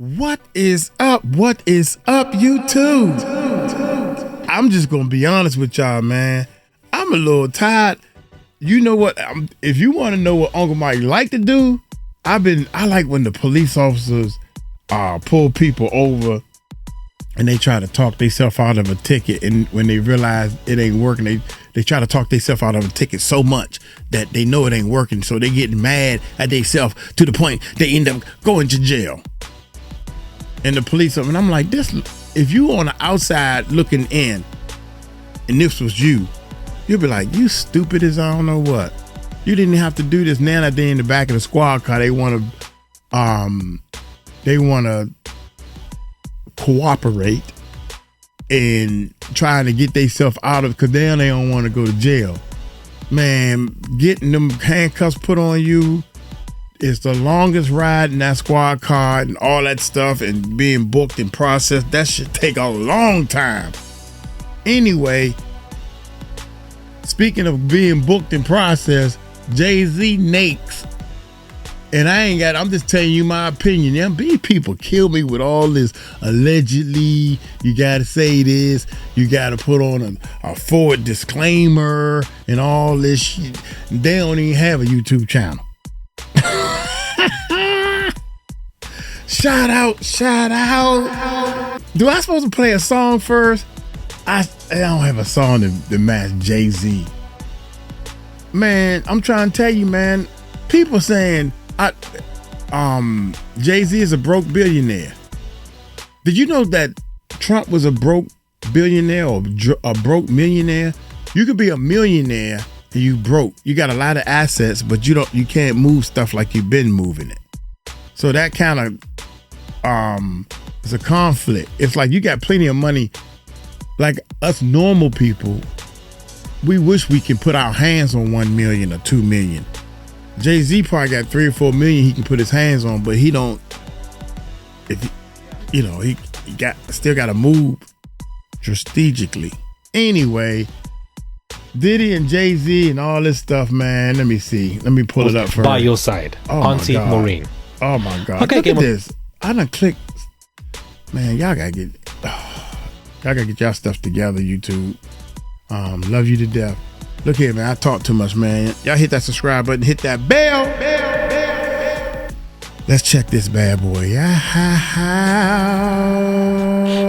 What is up? What is up, YouTube? I'm just gonna be honest with y'all, man. I'm a little tired. You know what? If you want to know what Uncle Mike like to do, I like when the police officers pull people over and they try to talk themselves out of a ticket, and when they realize it ain't working, they try to talk themselves out of a ticket so much that they know it ain't working, so they get mad at themselves to the point they end up going to jail. And the police, and I'm like, this, if you on the outside looking in and this was you, you'll be like, you stupid as I don't know what. You didn't have to do this. Now that they're in the back of the squad car, they want to cooperate and trying to get themselves out of, because then they don't want to go to jail. Man, getting them handcuffs put on you is the longest ride in that squad car and all that stuff, and being booked and processed. That should take a long time. Anyway, speaking of being booked and processed, Jay-Z nakes. And I'm just telling you my opinion. These people kill me with all this allegedly. You got to say this. You got to put on a forward disclaimer and all this shit. They don't even have a YouTube channel. Shout out. Do I supposed to play a song first? I don't have a song to match Jay-Z. Man, I'm trying to tell you, man. People saying Jay-Z is a broke billionaire. Did you know that Trump was a broke billionaire or a broke millionaire? You could be a millionaire and you broke. You got a lot of assets, but you can't move stuff like you've been moving it. So that kind of is a conflict. It's like you got plenty of money. Like us normal people, we wish we can put our hands on 1 million or 2 million. Jay-Z probably got 3 or 4 million he can put his hands on, but he don't. If he still got to move strategically. Anyway, Diddy and Jay-Z and all this stuff, man. Let me see. Let me pull it up first. By your side, Auntie Maureen. Oh my God! Okay, look at this. I done clicked. Man, y'all gotta get y'all stuff together, YouTube. Love you to death. Look here, man. I talk too much, man. Y'all hit that subscribe button. Hit that bell. Let's check this bad boy.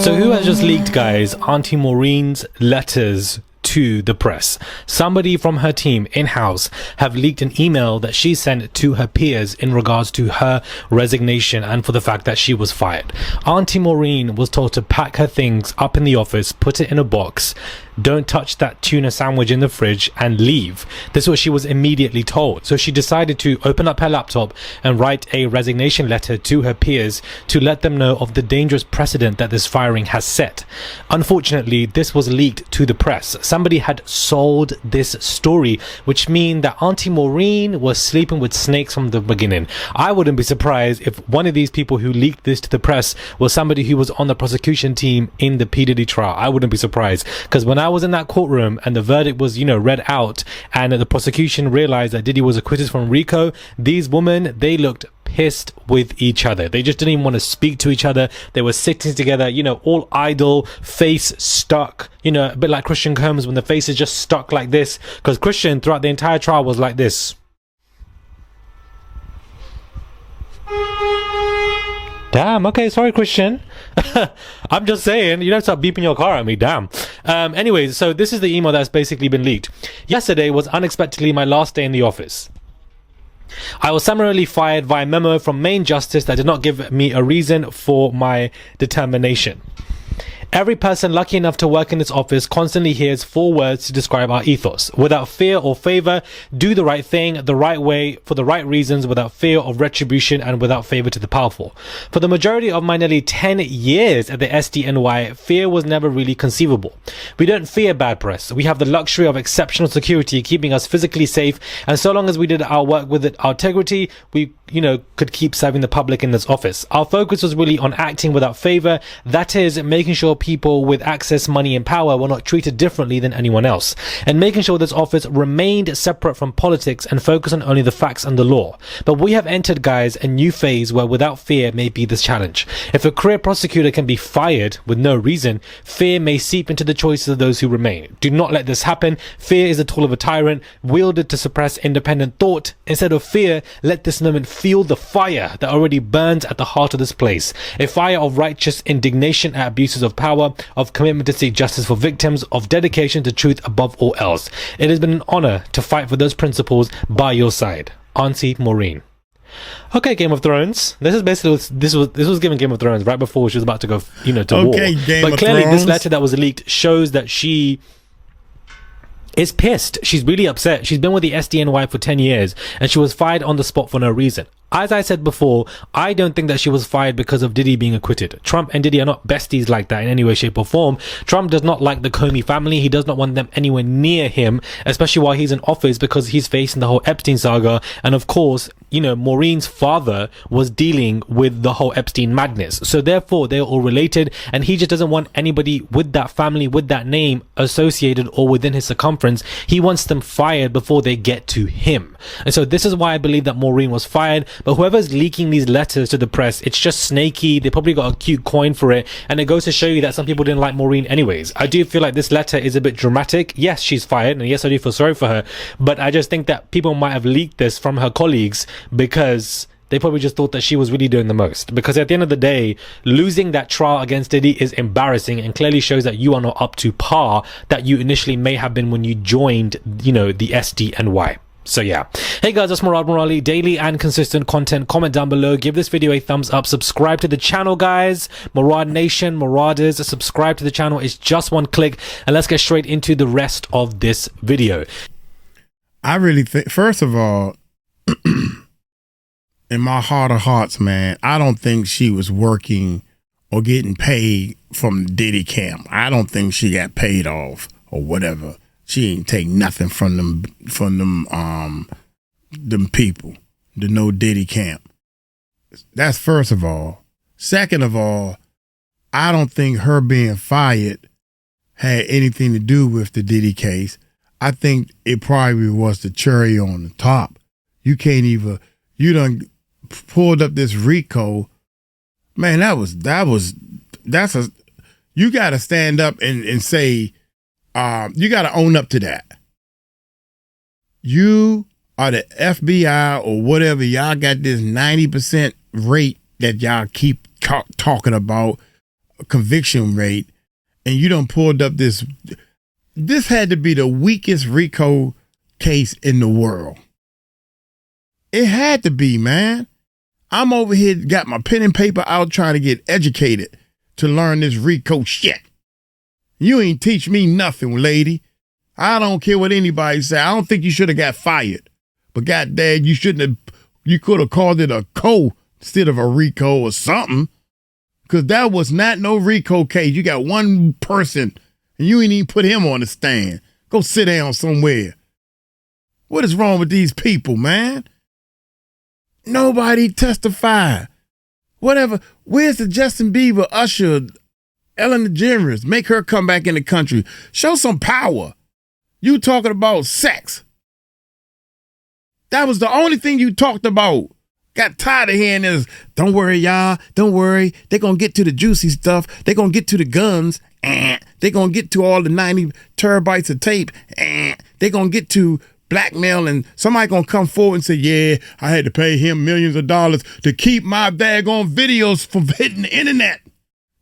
So who has just leaked, guys, Auntie Maureen's letters to the press? Somebody from her team in-house have leaked an email that she sent to her peers in regards to her resignation and for the fact that she was fired. Auntie Maureen was told to pack her things up in the office, put it in a box, don't touch that tuna sandwich in the fridge, and leave. This is what she was immediately told. So she decided to open up her laptop and write a resignation letter to her peers to let them know of the dangerous precedent that this firing has set. Unfortunately, this was leaked to the press. Somebody had sold this story, which means that Auntie Maureen was sleeping with snakes from the beginning. I wouldn't be surprised if one of these people who leaked this to the press was somebody who was on the prosecution team in the P. Diddy trial. I wouldn't be surprised, because when I was in that courtroom and the verdict was, read out, and the prosecution realized that Diddy was acquitted from RICO, these women, they looked pissed with each other. They just didn't even want to speak to each other. They were sitting together, all idle, face stuck, a bit like Christian Combs when the face is just stuck like this, because Christian throughout the entire trial was like this. Damn, okay, sorry, Christian. I'm just saying, you don't start beeping your car at me, damn. Anyways, so this is the email that's basically been leaked. Yesterday was unexpectedly my last day in the office. I was summarily fired via memo from main justice that did not give me a reason for my determination. Every person lucky enough to work in this office constantly hears 4 words to describe our ethos: without fear or favor, do the right thing the right way for the right reasons, without fear of retribution, and without favor to the powerful. For the majority of my nearly 10 years at the SDNY, fear was never really conceivable. We don't fear bad press. We have the luxury of exceptional security keeping us physically safe, and so long as we did our work with our integrity, we could keep serving the public in this office. Our focus was really on acting without favor. That is, making sure people with access, money and power were not treated differently than anyone else, and making sure this office remained separate from politics and focused on only the facts and the law. But we have entered, guys, a new phase where without fear may be this challenge. If a career prosecutor can be fired with no reason, fear may seep into the choices of those who remain. Do not let this happen. Fear is the tool of a tyrant, wielded to suppress independent thought. Instead of fear, let this moment fuel the fire that already burns at the heart of this place. A fire of righteous indignation at abuses of power, of commitment to seek justice for victims, of dedication to truth above all else. It has been an honor to fight for those principles by your side. Auntie Maureen. Okay, Game of Thrones. This is basically this was given Game of Thrones right before she was about to go, to war. But clearly, this letter that was leaked shows that she is pissed. She's really upset. She's been with the SDNY for 10 years and she was fired on the spot for no reason. As I said before, I don't think that she was fired because of Diddy being acquitted. Trump and Diddy are not besties like that in any way, shape or form. Trump does not like the Comey family. He does not want them anywhere near him, especially while he's in office, because he's facing the whole Epstein saga. And of course, Maureen's father was dealing with the whole Epstein madness. So therefore, they're all related, and he just doesn't want anybody with that family, with that name associated or within his circumference. He wants them fired before they get to him. And so this is why I believe that Maureen was fired. But whoever's leaking these letters to the press, it's just snaky. They probably got a cute coin for it. And it goes to show you that some people didn't like Maureen anyways. I do feel like this letter is a bit dramatic. Yes, she's fired. And yes, I do feel sorry for her. But I just think that people might have leaked this from her colleagues because they probably just thought that she was really doing the most. Because at the end of the day, losing that trial against Diddy is embarrassing and clearly shows that you are not up to par that you initially may have been when you joined, the SDNY. So yeah. Hey guys, that's Murad Murali. Daily and consistent content. Comment down below. Give this video a thumbs up. Subscribe to the channel, guys. Murad Nation, Muradders. Subscribe to the channel. It's just one click. And let's get straight into the rest of this video. I really think, first of all, in my heart of hearts, man, I don't think she was working or getting paid from the Diddy camp. I don't think she got paid off or whatever. She ain't take nothing from them people, the no Diddy camp. That's first of all. Second of all, I don't think her being fired had anything to do with the Diddy case. I think it probably was the cherry on the top. You done pulled up this RICO. Man, you got to stand up and say, you got to own up to that. You are the FBI or whatever. Y'all got this 90% rate that y'all keep talking about, conviction rate, and you done pulled up this. This had to be the weakest RICO case in the world. It had to be, man. I'm over here, got my pen and paper out trying to get educated to learn this RICO shit. You ain't teach me nothing, lady. I don't care what anybody say. I don't think you should have got fired. But goddamn, you could have called it a co instead of a RICO or something. Because that was not no RICO case. You got one person and you ain't even put him on the stand. Go sit down somewhere. What is wrong with these people, man? Nobody testified. Whatever. Where's the Justin Bieber, Usher, Ellen DeGeneres? Make her come back in the country. Show some power. You talking about sex. That was the only thing you talked about. Got tired of hearing this. Don't worry, y'all. Don't worry. They're going to get to the juicy stuff. They're going to get to the guns. They're going to get to all the 90 terabytes of tape. They're going to get to blackmail, and somebody going to come forward and say, yeah, I had to pay him millions of dollars to keep my daggone videos from hitting the internet.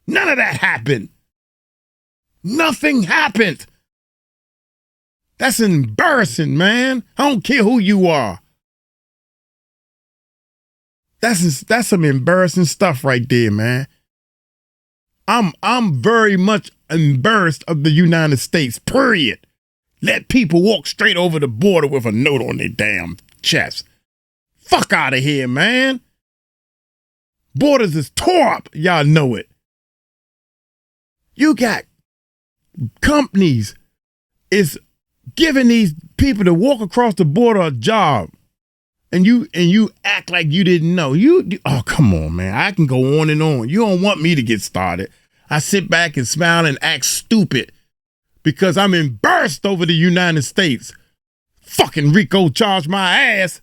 None of that happened. Nothing happened. That's embarrassing, man. I don't care who you are. That's some embarrassing stuff right there, man. I'm very much embarrassed of the United States, period. Let people walk straight over the border with a note on their damn chest. Fuck out of here, man. Borders is tore up. Y'all know it. You got companies is giving these people to walk across the border a job. and you act like you didn't know. Oh, come on, man. I can go on and on. You don't want me to get started. I sit back and smile and act stupid because I'm embarrassed over the United States. Fucking RICO charged my ass.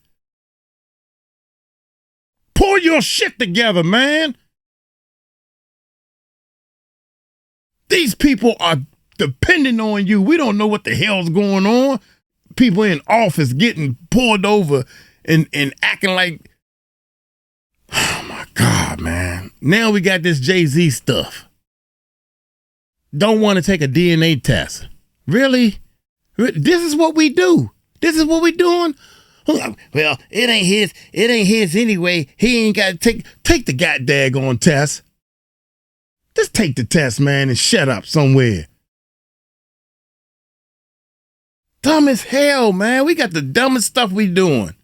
Pull your shit together, man. These people are depending on you. We don't know what the hell's going on. People in office getting pulled over and acting like, oh my God, man. Now we got this Jay-Z stuff. Don't want to take a DNA test. Really? This is what we do. This is what we doing? Well, it ain't his anyway. He ain't got to take the goddamn test. Just take the test, man, and shut up somewhere. Dumb as hell, man. We got the dumbest stuff we doing.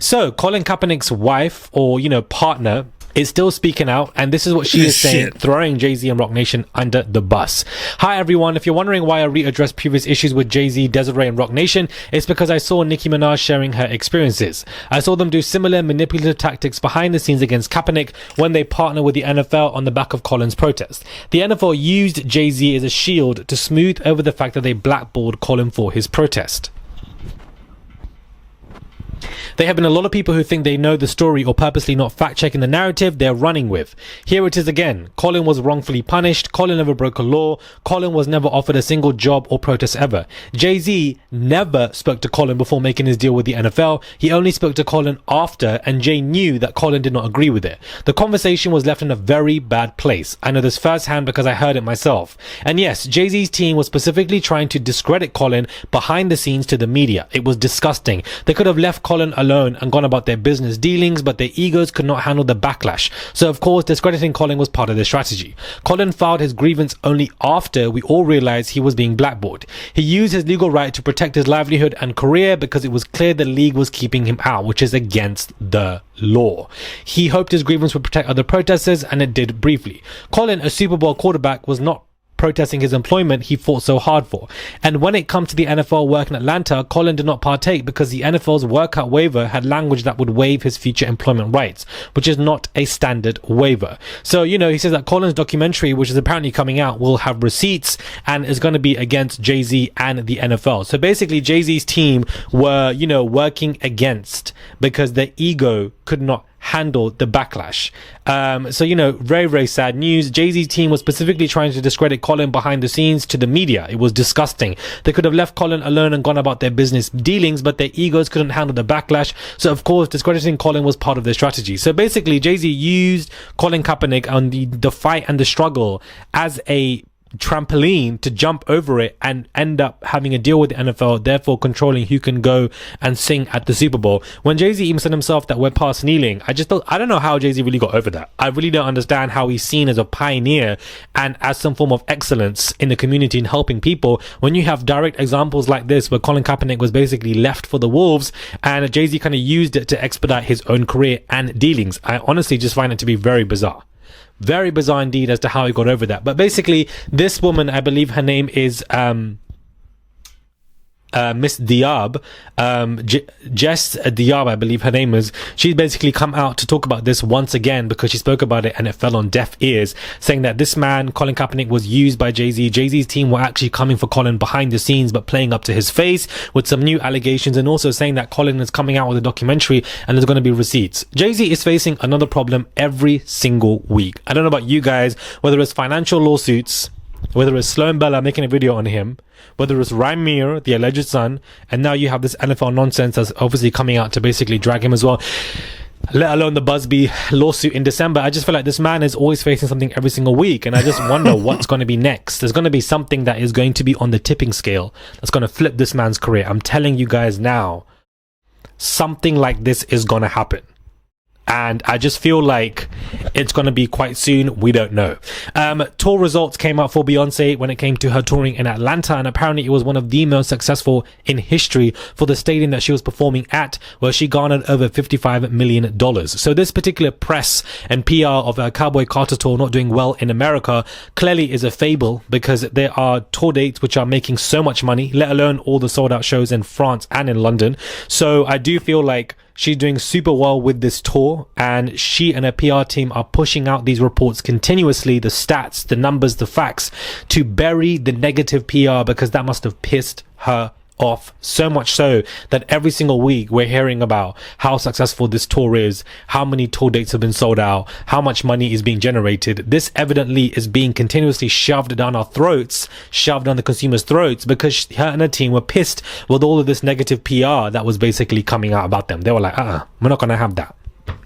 So Colin Kaepernick's wife or, partner is still speaking out, and this is what she is saying, throwing Jay-Z and Roc Nation under the bus. Hi everyone, if you're wondering why I readdressed previous issues with Jay-Z, Desiree and Roc Nation, it's because I saw Nicki Minaj sharing her experiences. I saw them do similar manipulative tactics behind the scenes against Kaepernick when they partnered with the NFL on the back of Colin's protest. The NFL used Jay-Z as a shield to smooth over the fact that they blackballed Colin for his protest. There have been a lot of people who think they know the story or purposely not fact-checking the narrative they're running with. Here it is again. Colin was wrongfully punished. Colin never broke a law. Colin was never offered a single job or protest ever. Jay-Z never spoke to Colin before making his deal with the NFL. He only spoke to Colin after, and Jay knew that Colin did not agree with it. The conversation was left in a very bad place. I know this firsthand because I heard it myself. And yes, Jay-Z's team was specifically trying to discredit Colin behind the scenes to the media. It was disgusting. They could have left Colin alone and gone about their business dealings, but their egos could not handle the backlash. So of course, discrediting Colin was part of their strategy. Colin filed his grievance only after we all realized he was being blackballed. He used his legal right to protect his livelihood and career because it was clear the league was keeping him out, which is against the law. He hoped his grievance would protect other protesters, and it did briefly. Colin, a Super Bowl quarterback, was not protesting his employment he fought so hard for. And when it comes to the NFL work in Atlanta, Colin did not partake because the NFL's workout waiver had language that would waive his future employment rights, which is not a standard waiver. So, he says that Colin's documentary, which is apparently coming out, will have receipts and is going to be against Jay-Z and the NFL. So basically, Jay-Z's team were, working against because their ego could not handle the backlash. Very, very sad news. Jay-Z's team was specifically trying to discredit Colin behind the scenes to the media. It was disgusting. They could have left Colin alone and gone about their business dealings, but their egos couldn't handle the backlash. So of course, discrediting Colin was part of their strategy. So basically, Jay-Z used Colin Kaepernick on the fight and the struggle as a trampoline to jump over it and end up having a deal with the NFL, therefore controlling who can go and sing at the Super Bowl. When Jay-Z even said himself that we're past kneeling, I don't know how Jay-Z really got over that. I really don't understand how he's seen as a pioneer and as some form of excellence in the community in helping people when you have direct examples like this where Colin Kaepernick was basically left for the wolves and Jay-Z kind of used it to expedite his own career and dealings. I honestly just find it to be very bizarre. Very bizarre indeed as to how he got over that. But basically, this woman, I believe her name is Miss Diab, Jess Diab, I believe her name is. She's basically come out to talk about this once again because she spoke about it and it fell on deaf ears, saying that this man, Colin Kaepernick, was used by Jay-Z. Jay-Z's team were actually coming for Colin behind the scenes but playing up to his face with some new allegations, and also saying that Colin is coming out with a documentary and there's going to be receipts. Jay-Z is facing another problem every single week. I don't know about you guys, whether it's financial lawsuits, whether it's Sloan Bella making a video on him, whether it's Ramir, the alleged son, and now you have this NFL nonsense that's obviously coming out to basically drag him as well, let alone the Busby lawsuit in December. I just feel like this man is always facing something every single week, and I just wonder what's going to be next. There's going to be something that is going to be on the tipping scale that's going to flip this man's career. I'm telling you guys now, something like this is going to happen. And I just feel like it's going to be quite soon. We don't know. Tour results came out for Beyonce when it came to her touring in Atlanta, and apparently it was one of the most successful in history for the stadium that she was performing at, where she garnered over $55 million. So this particular press and PR of a Cowboy Carter tour not doing well in America clearly is a fable, because there are tour dates which are making so much money, let alone all the sold out shows in France and in London. So I do feel like she's doing super well with this tour, and she and her PR team are pushing out these reports continuously, the stats, the numbers, the facts, to bury the negative PR, because that must have pissed her off, so much so that every single week we're hearing about how successful this tour is, how many tour dates have been sold out, how much money is being generated. This evidently is being continuously shoved down our throats, shoved down the consumers' throats, because her and her team were pissed with all of this negative PR that was basically coming out about them. They were like, we're not gonna have that.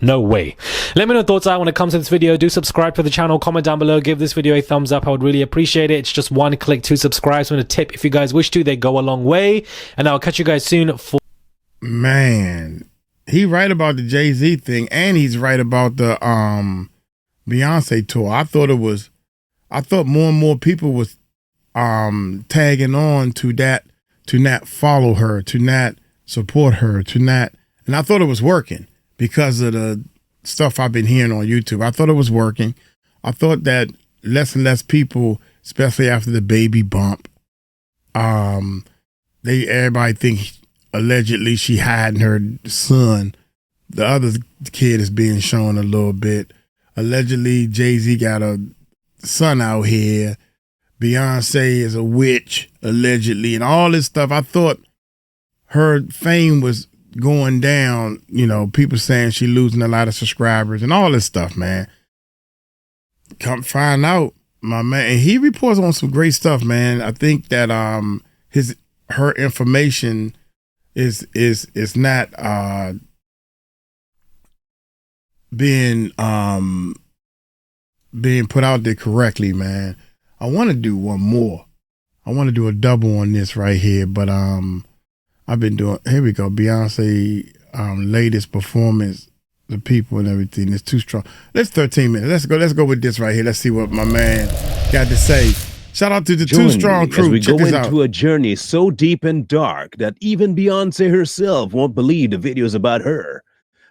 No way. Let me know your thoughts out when it comes to this video. Do subscribe to the channel, comment down below, give this video a thumbs up. I would really appreciate it. It's just one click to subscribe. So a tip, if you guys wish to, they go a long way. And I'll catch you guys soon for... Man, he right about the Jay-Z thing, and he's right about the Beyonce tour. I thought more and more people was tagging on to that, to not follow her, to not support her, to not, and I thought it was working because of the stuff I've been hearing on YouTube. I thought it was working. I thought that less and less people, especially after the baby bump, everybody think allegedly she hiding her son. The other kid is being shown a little bit. Allegedly, Jay-Z got a son out here. Beyonce is a witch, allegedly, and all this stuff. I thought her fame was going down, you know, people saying she losing a lot of subscribers and all this stuff, man. Come find out, my man, and he reports on some great stuff, man. I think that her information is not being put out there correctly, man. I want to do one more. I want to do a double on this right here, but I've been doing, here we go, Beyonce latest performance, the people and everything. It's too strong. Let's 13 minutes. Let's go with this right here. Let's see what my man got to say. Shout out to the Too Strong crew. As we Check go this into out. a journey so deep and dark that even Beyonce herself won't believe the videos about her.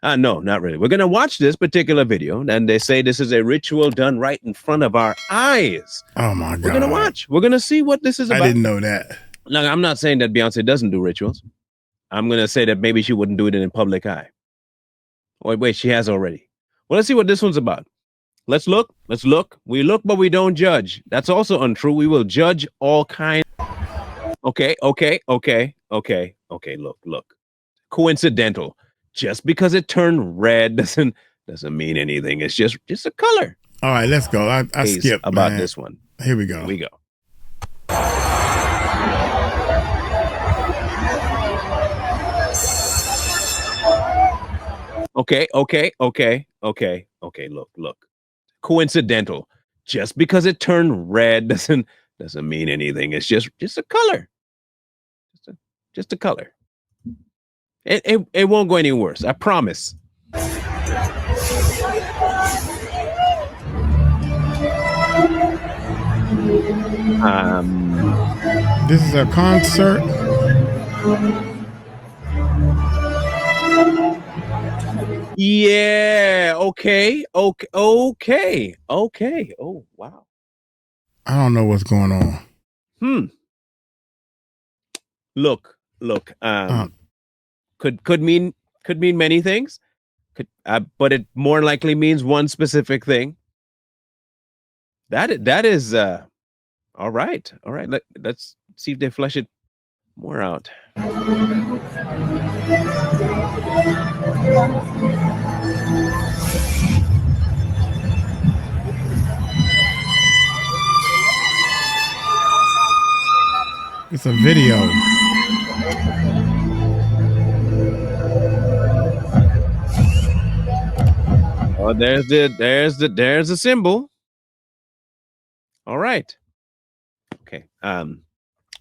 No, not really. We're going to watch this particular video, and they say this is a ritual done right in front of our eyes. Oh, my God. We're going to watch. We're going to see what this is about. I didn't know that. Now, I'm not saying that Beyonce doesn't do rituals. I'm going to say that maybe she wouldn't do it in a public eye. Wait, she has already. Well, let's see what this one's about. Let's look. Let's look. We look, but we don't judge. That's also untrue. We will judge all kinds. Okay. Look. Coincidental. Just because it turned red doesn't mean anything. It's just a color. All right, let's go. I skipped about man. This one. Here we go. Here we go. Okay. Look. Coincidental. Just because it turned red doesn't mean anything. It's just a color. Just a color. It won't go any worse. I promise. This is a concert. Yeah. Okay. Oh, wow. I don't know what's going on. Look. Could mean many things. But it more likely means one specific thing. That is all right. Let's see if they flesh it more out. It's a video. Oh, there's the symbol. All right. Okay.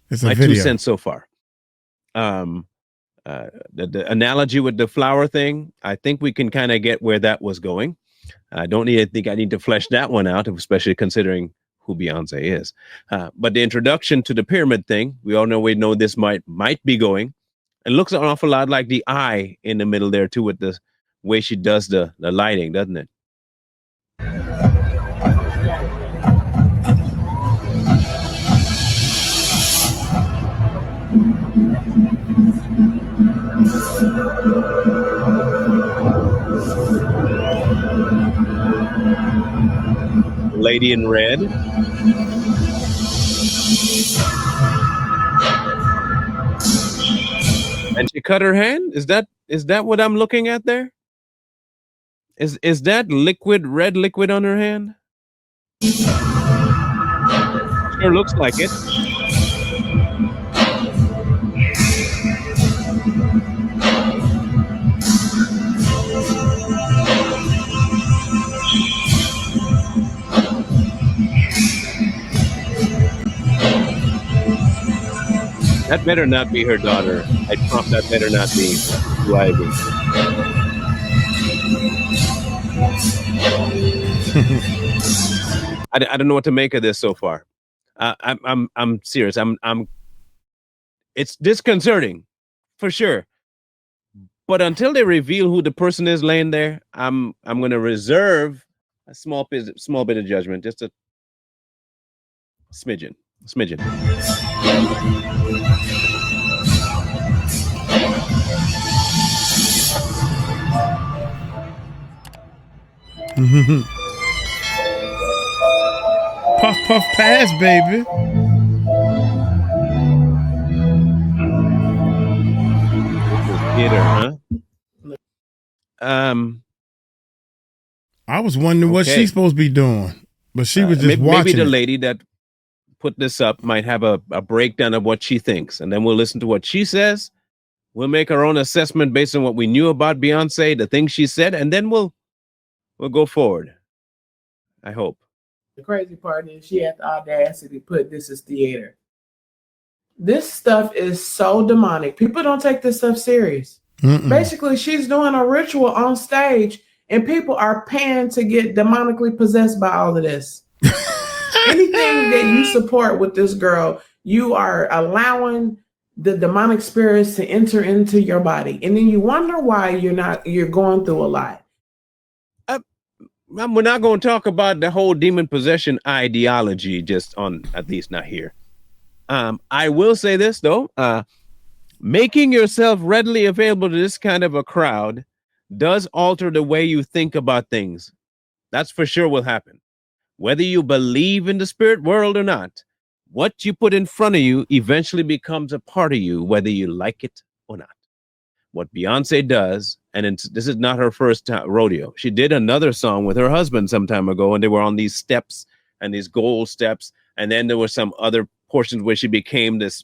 It's a my video. 2 cents so far. The analogy with the flower thing, I think we can kind of get where that was going. I don't think I need to flesh that one out, especially considering who Beyonce is. But the introduction to the pyramid thing, we know this might be going. It looks an awful lot like the eye in the middle there too, with the way she does the lighting, doesn't it? Lady in red. And she cut her hand? Is that what I'm looking at there? Is that red liquid on her hand? Sure looks like it. That better not be her daughter. I trump that better not be Ivy. I don't know what to make of this so far. I'm serious. It's disconcerting, for sure. But until they reveal who the person is laying there, I'm going to reserve a small bit of judgment, just a smidgen. Puff puff pass, baby. Theater, huh? I was wondering what she's supposed to be doing, but she was just watching. Maybe the lady that put this up might have a breakdown of what she thinks, and then we'll listen to what she says. We'll make our own assessment based on what we knew about Beyonce, the things she said, and then we'll go forward. I hope. The crazy part is she had the audacity to put this as theater. This stuff is so demonic. People don't take this stuff serious. Basically, she's doing a ritual on stage, and people are paying to get demonically possessed by all of this. Anything that you support with this girl, you are allowing the demonic spirits to enter into your body. And then you wonder why you're going through a lot. We're not going to talk about the whole demon possession ideology just on, at least not here. I will say this, though. Making yourself readily available to this kind of a crowd does alter the way you think about things. That's for sure will happen. Whether you believe in the spirit world or not, what you put in front of you eventually becomes a part of you, whether you like it or not. What Beyonce does, and this is not her first rodeo. She did another song with her husband some time ago, and they were on these steps and these gold steps. And then there were some other portions where she became this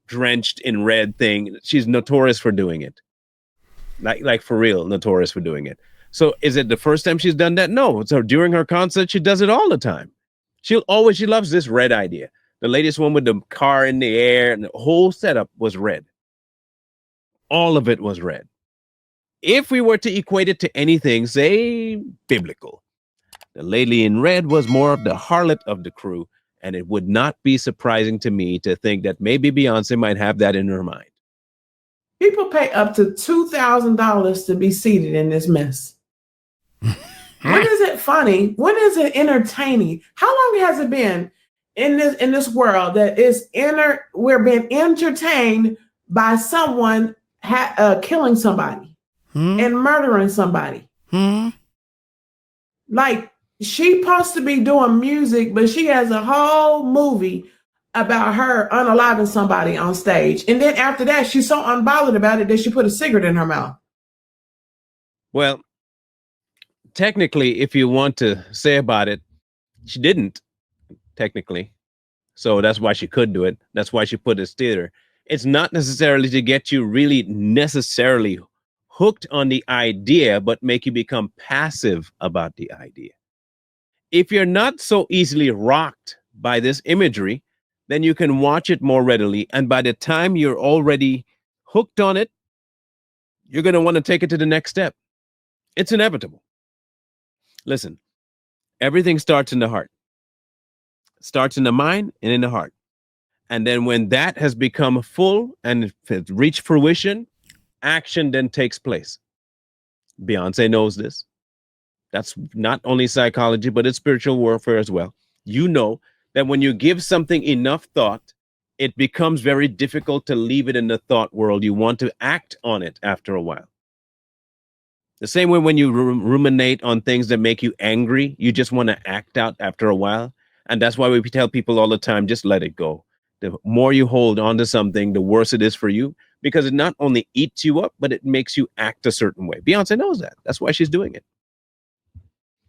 drenched in red thing. She's notorious for doing it. Like for real, notorious for doing it. So is it the first time she's done that? No. So during her concert, she does it all the time. She loves this red idea. The latest one with the car in the air and the whole setup was red. All of it was red. If we were to equate it to anything, say, biblical, the lady in red was more of the harlot of the crew, and it would not be surprising to me to think that maybe Beyonce might have that in her mind. People pay up to $2,000 to be seated in this mess. When is it funny? When is it entertaining? How long has it been in this world that we're being entertained by someone killing somebody and murdering somebody? Like, she's supposed to be doing music, but she has a whole movie about her unaliving somebody on stage. And then after that, she's so unbothered about it that she put a cigarette in her mouth. Well, technically, if you want to say about it, she didn't, technically. So that's why she could do it. That's why she put this theater. It's not necessarily to get you really necessarily hooked on the idea, but make you become passive about the idea. If you're not so easily rocked by this imagery, then you can watch it more readily. And by the time you're already hooked on it, you're going to want to take it to the next step. It's inevitable. Listen, everything starts in the heart. Starts in the mind and in the heart. And then when that has become full and it's reached fruition, action then takes place. Beyonce knows this. That's not only psychology, but it's spiritual warfare as well. You know that when you give something enough thought, it becomes very difficult to leave it in the thought world. You want to act on it after a while. The same way when you ruminate on things that make you angry, you just want to act out after a while. And that's why we tell people all the time, just let it go. The more you hold on to something, the worse it is for you, because it not only eats you up, but it makes you act a certain way. Beyonce knows that. That's why she's doing it.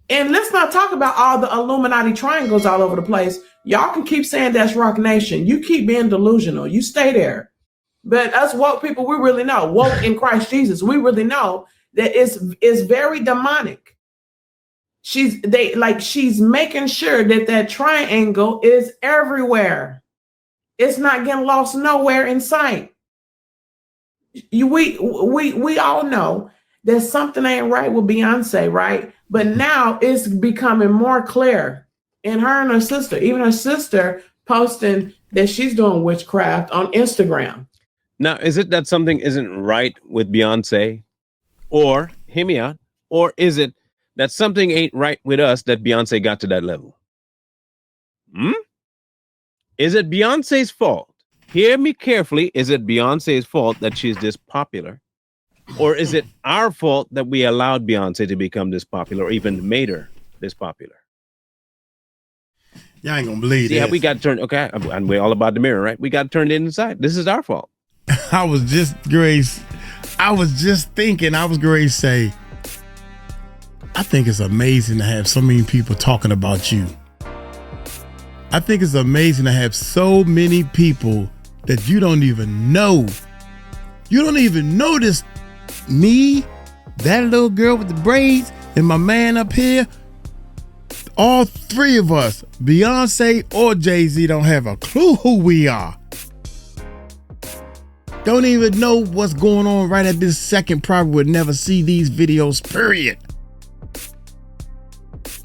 And let's not talk about all the Illuminati triangles all over the place. Y'all can keep saying that's Rock Nation. You keep being delusional. You stay there. But us woke people, we really know. Woke in Christ Jesus, we really know that it's very demonic. She's making sure that triangle is everywhere. It's not getting lost nowhere in sight. We all know that something ain't right with Beyonce, right? But now it's becoming more clear. And her and her sister, even her sister posting that she's doing witchcraft on Instagram. Now, is it that something isn't right with Beyonce? Or, hear me out, or is it that something ain't right with us that Beyonce got to that level? Is it Beyonce's fault? Hear me carefully. Is it Beyonce's fault that she's this popular? Or is it our fault that we allowed Beyonce to become this popular or even made her this popular? Y'all ain't gonna believe See this. how we got turned, okay, and we're all about the mirror, right? We got turned inside. This is our fault. I was just thinking, I was going to say, I think it's amazing to have so many people talking about you. I think it's amazing to have so many people that you don't even know. You don't even notice me, that little girl with the braids, and my man up here. All three of us, Beyonce or Jay-Z, don't have a clue who we are. Don't even know what's going on right at this second. Probably would never see these videos, period.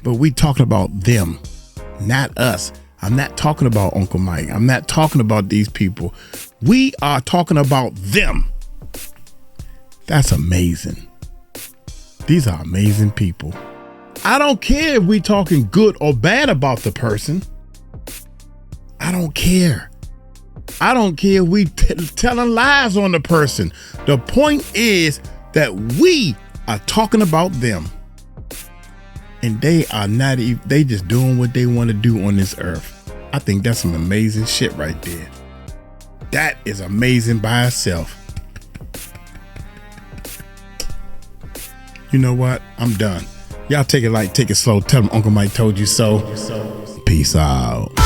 But we talking about them, not us. I'm not talking about Uncle Mike. I'm not talking about these people. We are talking about them. That's amazing. These are amazing people. I don't care if we talking good or bad about the person. I don't care. I don't care if we telling lies on the person. The point is that we are talking about them. And they are not even, they just doing what they want to do on this earth. I think that's some amazing shit right there. That is amazing by itself. You know what? I'm done. Y'all take it light, take it slow. Tell them Uncle Mike told you so. Peace out.